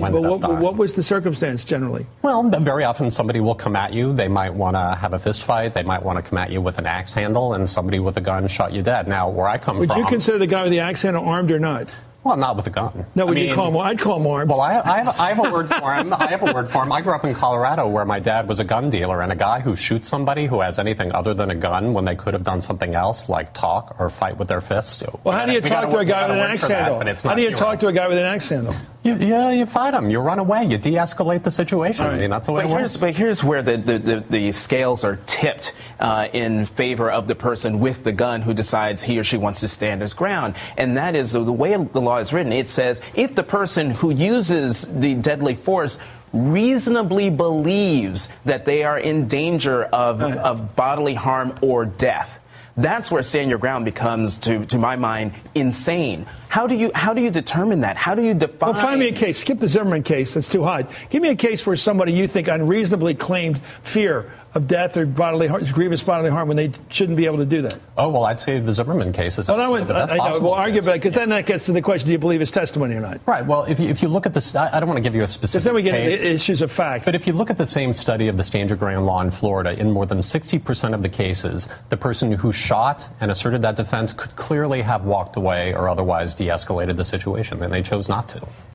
But what was the circumstance generally? Well, very often somebody will come at you. They might want to have a fist fight. They might want to come at you with an axe handle, and somebody with a gun shot you dead. Now, where I come from... Would you consider the guy with the axe handle armed or not? Well, not with a gun. No, I'd call him armed. Well, I have a word for him. I grew up in Colorado where my dad was a gun dealer, and a guy who shoots somebody who has anything other than a gun when they could have done something else, like talk or fight with their fists. Well, how do you talk to a guy with an axe handle? How do you talk to a guy with an axe handle? You fight him. You run away. You de-escalate the situation. Right. I mean, that's the way it works. But here's where the scales are tipped in favor of the person with the gun who decides he or she wants to stand his ground. And that is the way the law is written. It says if the person who uses the deadly force reasonably believes that they are in danger of bodily harm or death, that's where stand your ground becomes, to my mind, insane. How do you determine that? How do you define? Well, find me a case. Skip the Zimmerman case. That's too hard. Give me a case where somebody you think unreasonably claimed fear of death or grievous bodily harm when they shouldn't be able to do that. Oh, well, I'd say the Zimmerman case is the best possible. Well, argue about it, because then that gets to the question: do you believe his testimony or not? Right. Well, if you look at this, I don't want to give you a specific case. Then we get into issues of fact. But if you look at the same study of the stand your ground law in Florida, in more than 60% of the cases, the person who shot and asserted that defense could clearly have walked away or otherwise de-escalated the situation, and they chose not to.